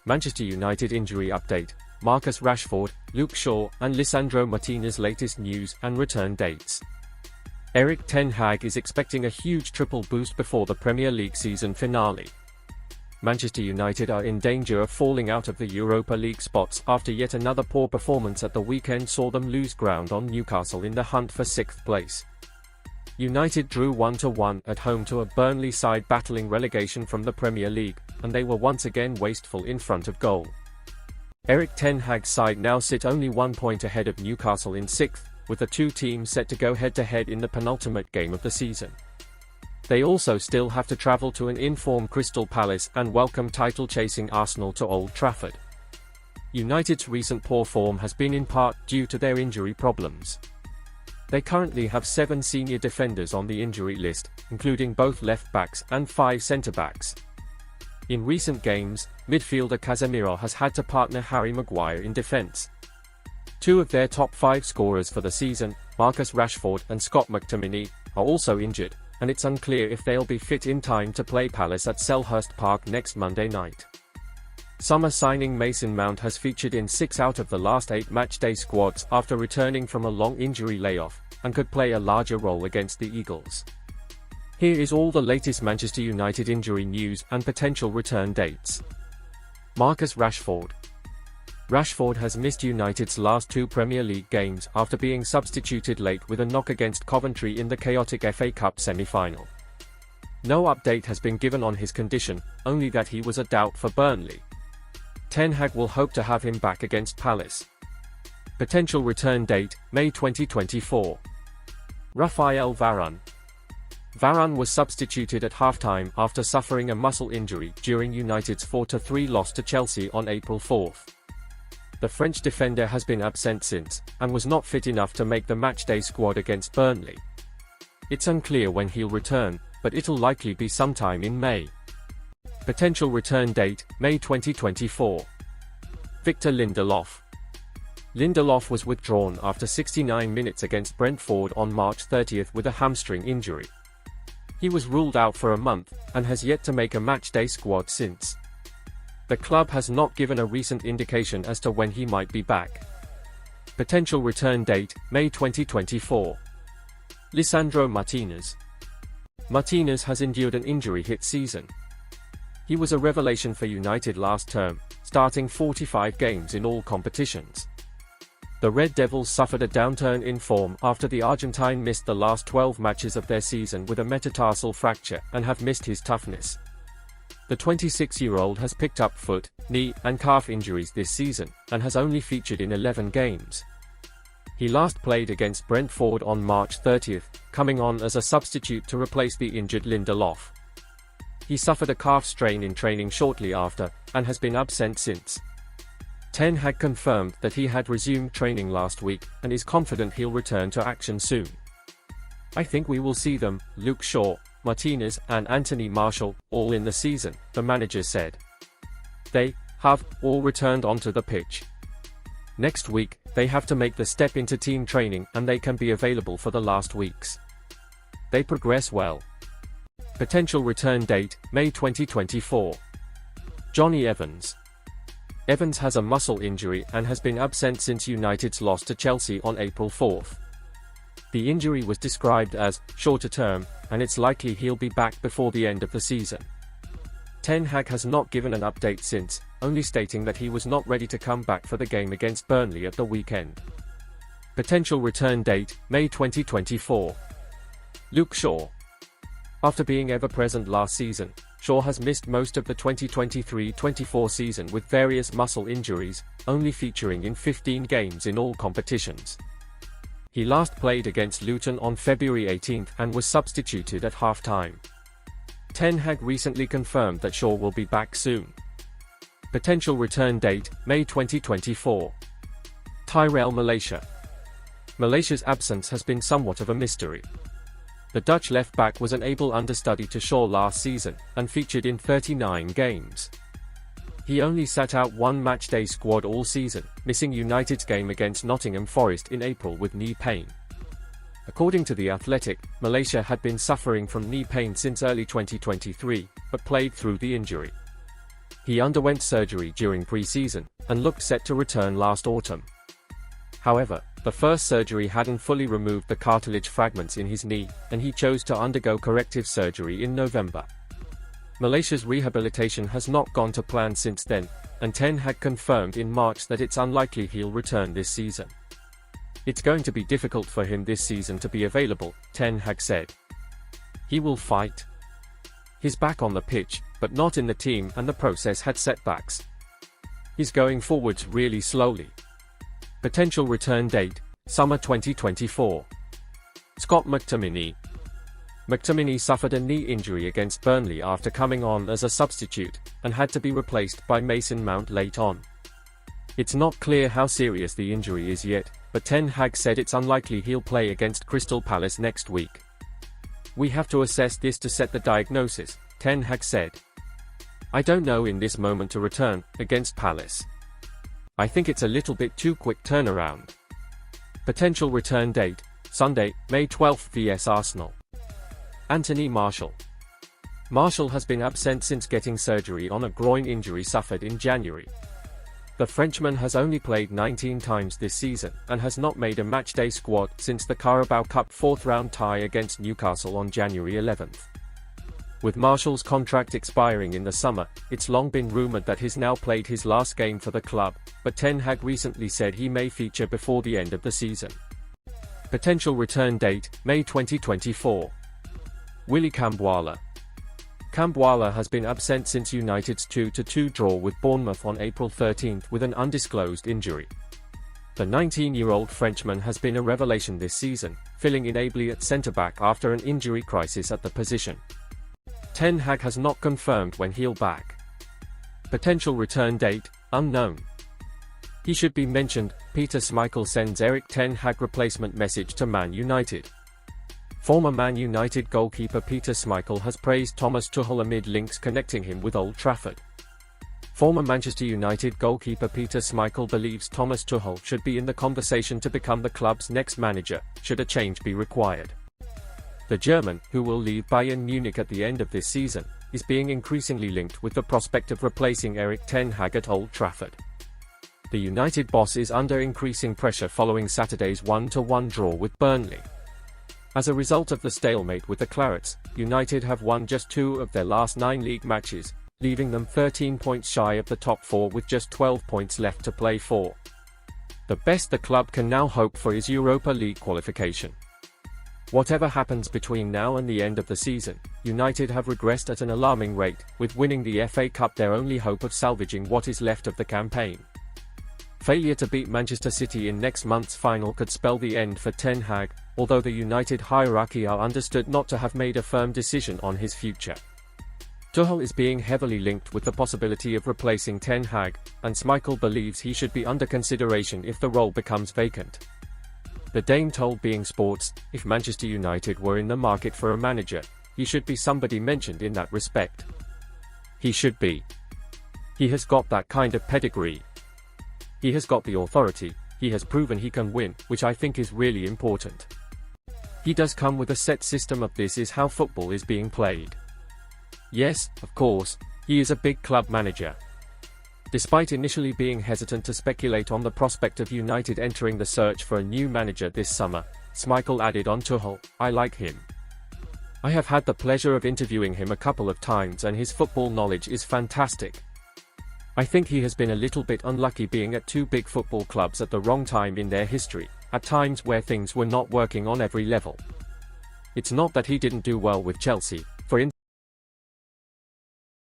Manchester United injury update, Marcus Rashford, Luke Shaw and Lisandro Martinez latest news and return dates. Erik Ten Hag is expecting a huge triple boost before the Premier League season finale. Manchester United are in danger of falling out of the Europa League spots after yet another poor performance at the weekend saw them lose ground on Newcastle in the hunt for 6th place. United drew 1-1 at home to a Burnley side battling relegation from the Premier League, and they were once again wasteful in front of goal. Erik Ten Hag's side now sit only 1 point ahead of Newcastle in 6th, with the two teams set to go head-to-head in the penultimate game of the season. They also still have to travel to an in-form Crystal Palace and welcome title-chasing Arsenal to Old Trafford. United's recent poor form has been in part due to their injury problems. They currently have 7 senior defenders on the injury list, including both left-backs and 5 centre-backs. In recent games, midfielder Casemiro has had to partner Harry Maguire in defence. 2 of their top 5 scorers for the season, Marcus Rashford and Scott McTominay, are also injured, and it's unclear if they'll be fit in time to play Palace at Selhurst Park next Monday night. Summer signing Mason Mount has featured in 6 out of the last 8 matchday squads after returning from a long injury layoff, and could play a larger role against the Eagles. Here is all the latest Manchester United injury news and potential return dates. Marcus Rashford. Rashford has missed United's last 2 Premier League games after being substituted late with a knock against Coventry in the chaotic FA Cup semi-final. No update has been given on his condition, only that he was a doubt for Burnley. Ten Hag will hope to have him back against Palace. Potential return date, May 2024. Raphael Varane. Varane was substituted at half-time after suffering a muscle injury during United's 4-3 loss to Chelsea on April 4. The French defender has been absent since, and was not fit enough to make the matchday squad against Burnley. It's unclear when he'll return, but it'll likely be sometime in May. Potential return date, May 2024. Victor Lindelof. Lindelof was withdrawn after 69 minutes against Brentford on March 30 with a hamstring injury. He was ruled out for a month, and has yet to make a matchday squad since. The club has not given a recent indication as to when he might be back. Potential return date, May 2024. Lisandro Martinez. Martinez has endured an injury-hit season. He was a revelation for United last term, starting 45 games in all competitions. The Red Devils suffered a downturn in form after the Argentine missed the last 12 matches of their season with a metatarsal fracture and have missed his toughness. The 26-year-old has picked up foot, knee and calf injuries this season, and has only featured in 11 games. He last played against Brentford on March 30, coming on as a substitute to replace the injured Lindelof. He suffered a calf strain in training shortly after, and has been absent since. Ten Hag confirmed that he had resumed training last week, and is confident he'll return to action soon. I think we will see them, Luke Shaw, Martinez and Anthony Martial, all in the season, the manager said. They have all returned onto the pitch. Next week, they have to make the step into team training and they can be available for the last weeks. They progress well. Potential return date, May 2024. Johnny Evans. Evans has a muscle injury and has been absent since United's loss to Chelsea on April 4. The injury was described as shorter term, and it's likely he'll be back before the end of the season. Ten Hag has not given an update since, only stating that he was not ready to come back for the game against Burnley at the weekend. Potential return date, May 2024. Luke Shaw. After being ever-present last season, Shaw has missed most of the 2023-24 season with various muscle injuries, only featuring in 15 games in all competitions. He last played against Luton on February 18 and was substituted at half-time. Ten Hag recently confirmed that Shaw will be back soon. Potential return date, May 2024. Tyrell Malaysia. Malaysia's absence has been somewhat of a mystery. The Dutch left-back was an able understudy to Shaw last season, and featured in 39 games. He only sat out one matchday squad all season, missing United's game against Nottingham Forest in April with knee pain. According to The Athletic, Malaysia had been suffering from knee pain since early 2023, but played through the injury. He underwent surgery during pre-season, and looked set to return last autumn. However, the first surgery hadn't fully removed the cartilage fragments in his knee, and he chose to undergo corrective surgery in November. Malaysia's rehabilitation has not gone to plan since then, and Ten Hag confirmed in March that it's unlikely he'll return this season. It's going to be difficult for him this season to be available, Ten Hag said. He will fight. He's back on the pitch, but not in the team, and the process had setbacks. He's going forwards really slowly. Potential return date, summer 2024. Scott McTominay. McTominay suffered a knee injury against Burnley after coming on as a substitute, and had to be replaced by Mason Mount late on. It's not clear how serious the injury is yet, but Ten Hag said it's unlikely he'll play against Crystal Palace next week. We have to assess this to set the diagnosis, Ten Hag said. I don't know in this moment to return against Palace. I think it's a little bit too quick turnaround. Potential return date, Sunday, May 12 vs Arsenal. Anthony Martial. Martial has been absent since getting surgery on a groin injury suffered in January. The Frenchman has only played 19 times this season, and has not made a matchday squad since the Carabao Cup fourth-round tie against Newcastle on January 11th. With Martial's contract expiring in the summer, it's long been rumoured that he's now played his last game for the club, but Ten Hag recently said he may feature before the end of the season. Potential return date, May 2024. Willy Kambwala. Kambwala has been absent since United's 2-2 draw with Bournemouth on April 13 with an undisclosed injury. The 19-year-old Frenchman has been a revelation this season, filling in ably at centre-back after an injury crisis at the position. Ten Hag has not confirmed when he'll back. Potential return date, unknown. He should be mentioned. Peter Schmeichel sends Erik Ten Hag replacement message to Man United. Former Man United goalkeeper Peter Schmeichel has praised Thomas Tuchel amid links connecting him with Old Trafford. Former Manchester United goalkeeper Peter Schmeichel believes Thomas Tuchel should be in the conversation to become the club's next manager, should a change be required. The German, who will leave Bayern Munich at the end of this season, is being increasingly linked with the prospect of replacing Erik Ten Hag at Old Trafford. The United boss is under increasing pressure following Saturday's 1-1 draw with Burnley. As a result of the stalemate with the Clarets, United have won just 2 of their last 9 league matches, leaving them 13 points shy of the top 4 with just 12 points left to play for. The best the club can now hope for is Europa League qualification. Whatever happens between now and the end of the season, United have regressed at an alarming rate, with winning the FA Cup their only hope of salvaging what is left of the campaign. Failure to beat Manchester City in next month's final could spell the end for Ten Hag, although the United hierarchy are understood not to have made a firm decision on his future. Tuchel is being heavily linked with the possibility of replacing Ten Hag, and Schmeichel believes he should be under consideration if the role becomes vacant. The Dane told beIN Sports, if Manchester United were in the market for a manager, he should be somebody mentioned in that respect. He should be. He has got that kind of pedigree. He has got the authority, he has proven he can win, which I think is really important. He does come with a set system of this is how football is being played. Yes, of course, he is a big club manager. Despite initially being hesitant to speculate on the prospect of United entering the search for a new manager this summer, Schmeichel added on Tuchel, I like him. I have had the pleasure of interviewing him a couple of times and his football knowledge is fantastic. I think he has been a little bit unlucky being at 2 big football clubs at the wrong time in their history, at times where things were not working on every level. It's not that he didn't do well with Chelsea, for instance.